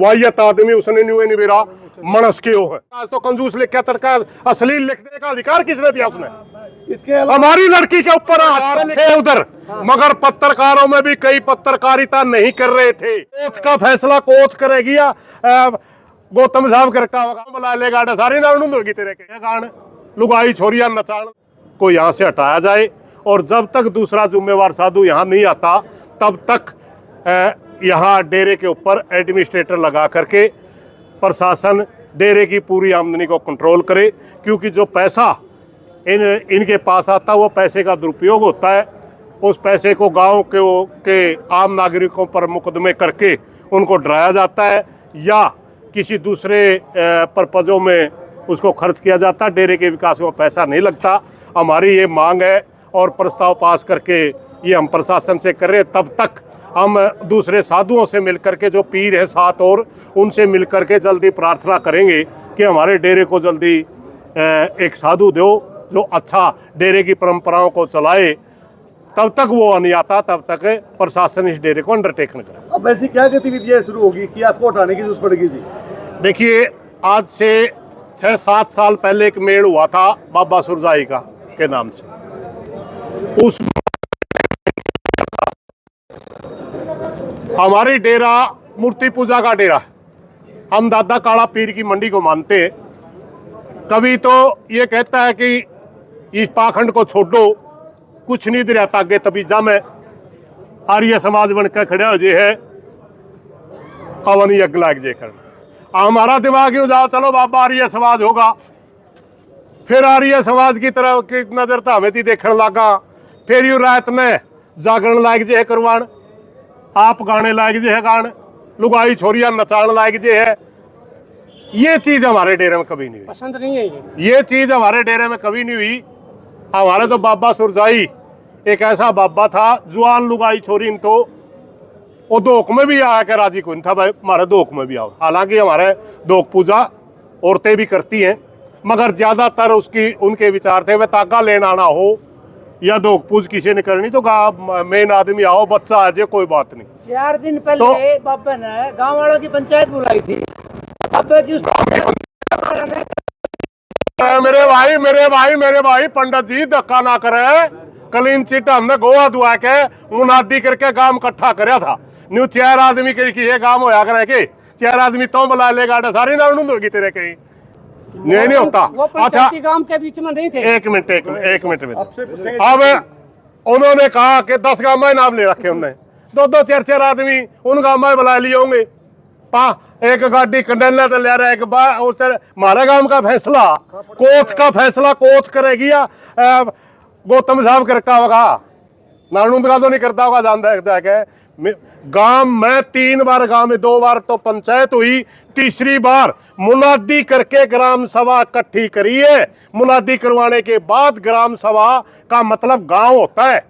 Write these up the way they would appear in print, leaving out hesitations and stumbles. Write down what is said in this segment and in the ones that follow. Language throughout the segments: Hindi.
वाहियत आदमी उसने नहीं मेरा मनस के हो है। आज तो कंजूस लिख के तड़का अश्लील लिखने का अधिकार किसने दिया उसने? इसके अलावा हमारी लड़की के ऊपर हाथ थे उधर, मगर पत्रकारों में भी कई पत्रकारिता नहीं कर रहे थे। कोर्ट का फैसला कोर्ट करेगी या गौतम साहब करका बुला लेगा सारी नाम होगी तेरे के गान लुगाई छोरिया नचान को यहाँ से हटाया जाए। और जब तक दूसरा जिम्मेवार साधु यहाँ नहीं आता तब तक यहाँ डेरे के ऊपर एडमिनिस्ट्रेटर लगा करके प्रशासन डेरे की पूरी आमदनी को कंट्रोल करे, क्योंकि जो पैसा इनके पास आता है वो पैसे का दुरुपयोग होता है। उस पैसे को गांव के आम नागरिकों पर मुकदमे करके उनको डराया जाता है या किसी दूसरे पर्पजों में उसको खर्च किया जाता है। डेरे के विकास में पैसा नहीं लगता। हमारी ये मांग है और प्रस्ताव पास करके ये हम प्रशासन से कर रहे हैं। तब तक हम दूसरे साधुओं से मिलकर के जो पीर है साथ और उनसे मिलकर के जल्दी प्रार्थना करेंगे कि हमारे डेरे को जल्दी एक साधु दो जो अच्छा डेरे की परंपराओं को चलाए। तब तक वो नहीं आता तब तक प्रशासन इस डेरे को अंडरटेकन करे। अब ऐसी क्या गतिविधियां शुरू होगी कि आपको हटाने की जरूरत पड़ेगी जी? देखिए, आज से 6-7 साल पहले एक मेल हुआ था बाबा सुरजाई का के नाम से। उस हमारी डेरा मूर्ति पूजा का डेरा, हम दादा काला पीर की मंडी को मानते हैं। कभी तो ये कहता है कि इस पाखंड को छोड़ो, कुछ नहीं दे रहता आगे तबीजा में आर्य समाज बनकर खड़ा हो जे है हवन यज्ञ लाग जे कर। हमारा दिमाग यूं जाओ चलो बाबा आर्य समाज होगा, फिर आर्य समाज की तरफ की नजर तो हमें थी देखने लगा। फिर यूं रात में जागरण लाग जे है करवान, आप गाने लायक जे है गान, लुगाई छोरिया नचान लायक जे है। ये चीज हमारे डेरे में कभी नहीं हुई, पसंद नहीं है ये चीज हमारे डेरे में कभी नहीं हुई। हमारे तो बाबा सुरजाई एक ऐसा बाबा था, जुआन लुगाई छोरी तो वो दोख में भी आया के राजी कौन था भाई हमारे दोख में भी आओ। हालांकि हमारे दोख पूजा औरतें भी करती हैं, मगर ज्यादातर उसकी उनके विचार थे वह ताका लेना आना हो या दोख पूज किसी ने करनी तो मेन आदमी आओ, बच्चा आ जाए, कोई बात नहीं। 4 दिन पहले बाबा ने गांव वालों की पंचायत बुलाई थी। बाबा की मेरे भाई पंडित जी धक्का ना करे। क्लीन चिट हमने गोवा दुआ के मुनादी करके गांव इकट्ठा कराया था। न्यू 4 आदमी के गांव होया करे के 4 आदमी तो बुला लेगा सारी ना होगी तेरे कहीं नहीं होता। अच्छा, गांव के बीच में नहीं थे। एक मिनट में अब उन्होंने कहा कि 10 गांव में नाम ले रखे उन्होंने, 2-2 4-4 आदमी उन गांव में बुला लिए होंगे। एक गाड़ी कंडेला तो ले रहा है। हमारे गांव का फैसला कोर्ट करेगी या गौतम साहब करता होगा, नानूंद का तो नहीं करता होगा। जानता है जाके गांव में 3 बार, गांव में 2 बार तो पंचायत हुई, तीसरी बार मुनादी करके ग्राम सभा इकट्ठी करी है। मुनादी करवाने के बाद ग्राम सभा का मतलब गांव होता है,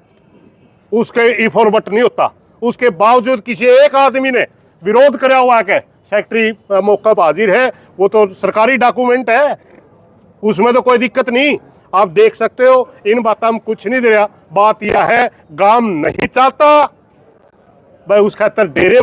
उसके इफोरबट नहीं होता। उसके बावजूद किसी एक आदमी ने विरोध कराया हुआ है, सेक्रेटरी मौका पर हाजिर है, वो तो सरकारी डॉक्यूमेंट है, उसमें तो कोई दिक्कत नहीं। आप देख सकते हो इन बातों में कुछ नहीं दे रहा। बात यह है गांव नहीं चाहता भाई, उस खातर डेरे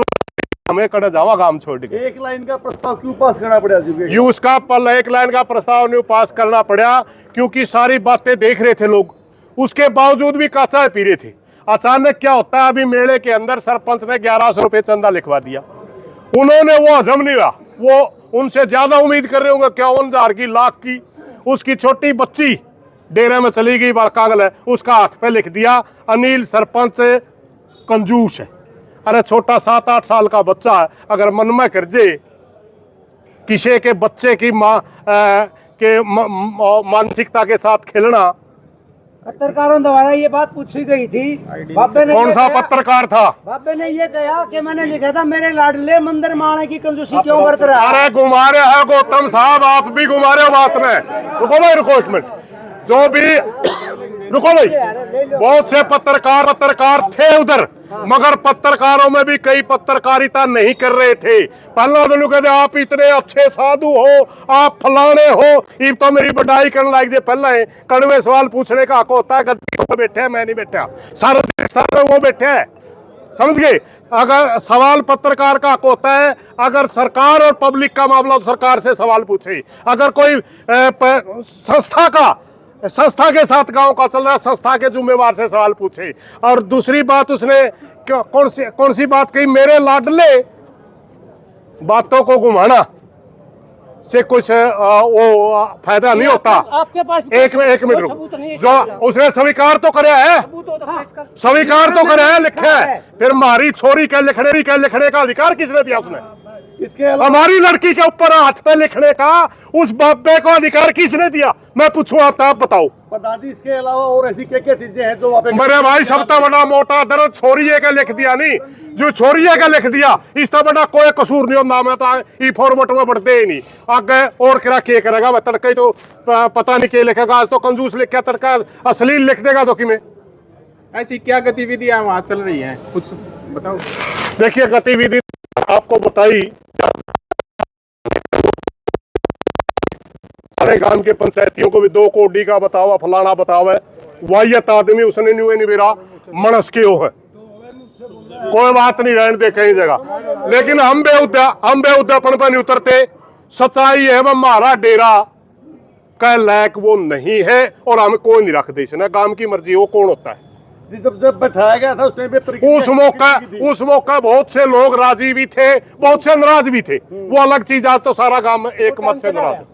हमें कड़ा जावा गांव छोड़ के। एक लाइन का प्रस्ताव क्यों पास करना पड़ा जी? उसका एक लाइन का प्रस्ताव नहीं पास करना पड़ा क्योंकि सारी बातें देख रहे थे लोग, उसके बावजूद भी काचा पी रहे थे। अचानक क्या होता है, अभी मेले के अंदर सरपंच ने 1100 रुपये चंदा लिखवा दिया। उन्होंने वो हजम नहीं हुआ, वो उनसे ज्यादा उम्मीद कर रहे होंगे 51,000 की, लाख की। उसकी छोटी बच्ची डेरे में चली गई, कागल है, उसका हाथ पे लिख दिया अनिल सरपंच कंजूस है। अरे छोटा 7-8 साल का बच्चा है, अगर मन में कर जे किसी के बच्चे की मानसिकता के साथ खेलना। पत्रकारों द्वारा ये बात पूछी गई थी। बाबे ने कौन सा पत्रकार था? बाबे ने ये कहा कि मैंने लिखा था मेरे लाडले मंदिर माने की कंजूसी क्यों बरत रहा है? अरे घुमा रहे हैं गौतम साहब, आप भी घुमा रहे हो बात में। रुको भाई, रुको एक मिनट। जो भी रुको भाई, बहुत से पत्रकार थे उधर, मगर पत्रकारों में भी कई पत्रकारिता नहीं कर रहे थे। पहला दिन कहते आप इतने अच्छे साधु हो, आप फलाने हो, ये तो मेरी बड़ाई करने लायक दे। पहला है कड़वे सवाल पूछने का हक होता है, गद्दी पर बैठे हैं, मैं नहीं बैठा, सारा वो बैठे हैं, समझ गए। अगर सवाल पत्रकार का हक होता है, अगर सरकार और पब्लिक का मामला तो सरकार से सवाल पूछे, अगर कोई संस्था के साथ गांव का चल रहा है, संस्था के जिम्मेवार से सवाल पूछे। और दूसरी बात उसने कौन सी बात कही, मेरे लाडले बातों को घुमाना से कुछ वो फायदा नहीं होता। आपके पास एक मिनट रुक, जो उसने स्वीकार तो कराया है, स्वीकार तो कराया है, लिखा है, फिर हमारी छोरी के लिखने का अधिकार किसने दिया? उसने। इसके अलावा हमारी लड़की के ऊपर हाथ पे लिखने का उस बापे को अधिकार किसने दिया? मैं पूछूं, आप बताओ। दादी, इसके अलावा और ऐसी क्या क्या चीजें हैं जो वहाँ पे मेरे भाई सबसे बड़ा मोटा दर्द छोरिए का लिख दिया नहीं, जो छोरिए का लिख दिया इससे बड़ा कोई कसूर नहीं होता। मैं तो ई फॉर्मेट में बढ़ते ही नहीं आगे और क्या करेगा। मैं तड़के तो पता नहीं क्या लिखेगा, आज तो कंजूस लिख के तड़का अश्लील लिख देगा। तो कि में ऐसी क्या गतिविधियां वहाँ चल रही हैं, कुछ बताओ। देखिए, गतिविधि आपको बताई, सारे गांव के पंचायतियों को भी 2 कोडी का बतावा, फलाना बतावा, वाहियत आदमी उसने नहीं मेरा मनस के हो है, कोई बात नहीं, रहने दे कहीं जगह। लेकिन हम बेउद्यापन पर नहीं उतरते। सच्चाई है, वह हमारा डेरा का लायक वो नहीं है और हम कोई नहीं रखते इसने, काम की मर्जी। वो कौन होता है? जब बैठाया गया था उस टाइम पे उस मौका बहुत से लोग राजी भी थे, बहुत से नाराज भी थे, वो अलग चीज। आज तो सारा गांव एक मत से नाराज है।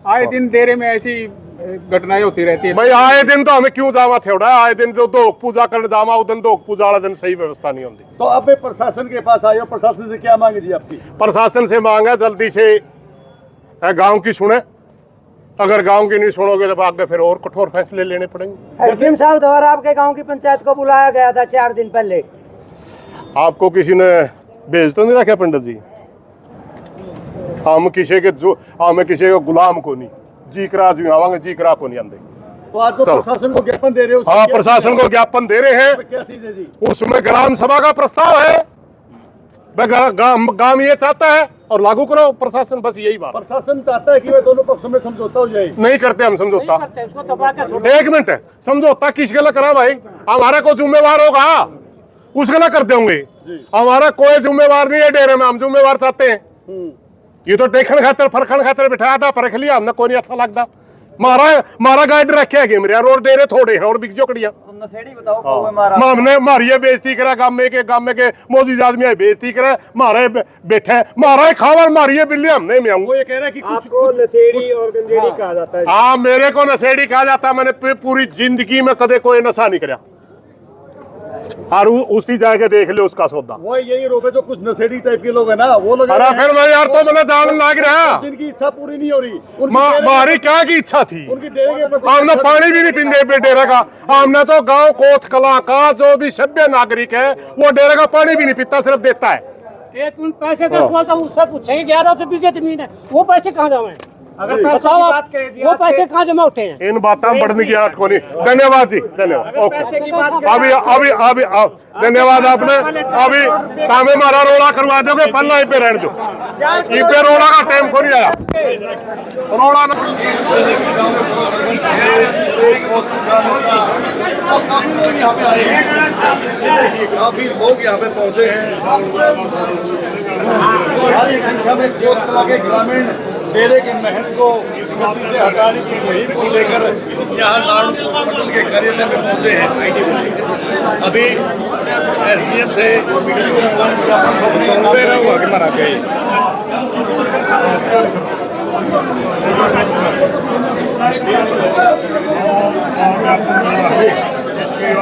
आए दिन डेरे में ऐसी घटनाएं होती रहती है भाई। आए दिन तो हमें क्यों जावा थे, आए दिन तो दोग पूजा करने जावा, उस दिन दोग पूजा वाला दिन सही व्यवस्था नहीं होती। तो अब प्रशासन के पास आए हो, प्रशासन से क्या मांगे जी आपकी? प्रशासन से मांग है जल्दी से गांव की सुने, अगर गांव की नहीं सुनोगे तो आगे फिर और कठोर फैसले लेने पड़ेंगे। हरसिम साहब द्वारा आपके गांव की पंचायत को बुलाया गया था 4 दिन पहले। आपको किसी ने भेज तो नहीं रखा पंडित जी? हम किसी के गुलाम को नहीं, जीकरा जो आवांगे, जीकरा को नहीं आंदे। तो आज जो प्रशासन को ज्ञापन दे रहे हो, हाँ, प्रशासन को ज्ञापन दे रहे हैं। क्या चीज है जी? उसमें ग्राम सभा का प्रस्ताव है, गांव ये चाहता है और लागू करो प्रशासन, बस यही बात। प्रशासन चाहता है कि वे दोनों पक्षों में समझौता हो जाए। नहीं करते हम समझौता। उसको दबा के छोड़ो। एक मिनट, समझौता किसके लिए करा भाई? हमारा को जिम्मेवार होगा उसके लिए कर देंगे। हमारा कोई जिम्मेवार नहीं है डेरे में, हम जिम्मेवार चाहते हैं। ये तो देखने खातर फरखन खातर बिठाया था, परख लिया हमने, कोई नहीं अच्छा लगता। मारा गाइड रखे है मेरे और डेरे थोड़े हैं और बिक जोकड़िया हमने मारिए बेइज्जती करा, गांव में के मोदी आदमी है बेइज्जती करा, मारे बैठे मारा खावा मारिए बिल्ली हमने में वो ये कह रहा है कि आपको नशेड़ी और गंजेड़ी कहा जाता है। हाँ, मेरे को नशेड़ी कहा जाता है। मैंने पूरी जिंदगी में कदे कोई नशा नहीं करा, और उसी जाके देख ले उसका सौदा। वो यही रोप है जो कुछ नशेड़ी टाइप के लोग है ना, वो लोग। अरे फिर मैं यार तो मैंने जान लग रहा, जिनकी इच्छा पूरी नहीं हो रही, हमारी क्या की इच्छा थी? उनकी डेरे के प्रति हमने पानी भी नहीं पीते डेरे का। हमने तो गांव कोट कला का जो भी सभ्य नागरिक है वो डेरे का पानी भी नहीं पीता, सिर्फ देता है। एक मिनट, पैसे का सवाल तो मुझसे पूछेंगे, 1100 बीघे जमीन है, वो पैसे कहाँ जमा है? अगर पैसों की बात करें जी, वो पैसे कहाँ जमा होते हैं? इन बातों में बढ़ने की आठ को नहीं। धन्यवाद जी, धन्यवाद। पैसे की बात अभी धन्यवाद आपने। अभी तामे मारा रोड़ा करवा दोगे, पन्ना ही पे रहने दो, इस पे रोड़ा का टाइम को नहीं आया। रोड़ा ना और काफी लोग यहाँ पे आए हैं। ये देखिए, काफी लोग यहाँ पे पहुँचे हैं। भारी संख्या में कोट कला के ग्रामीण डेरे के महंत को गद्दी से हटाने की मुहिम को लेकर यहाँ लाडू पटल के कार्यालय में पहुँचे हैं। अभी एसडीएम से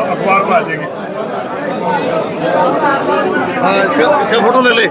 अखबार में आ जाएगी। हाँ, इसका फोटो ले ले।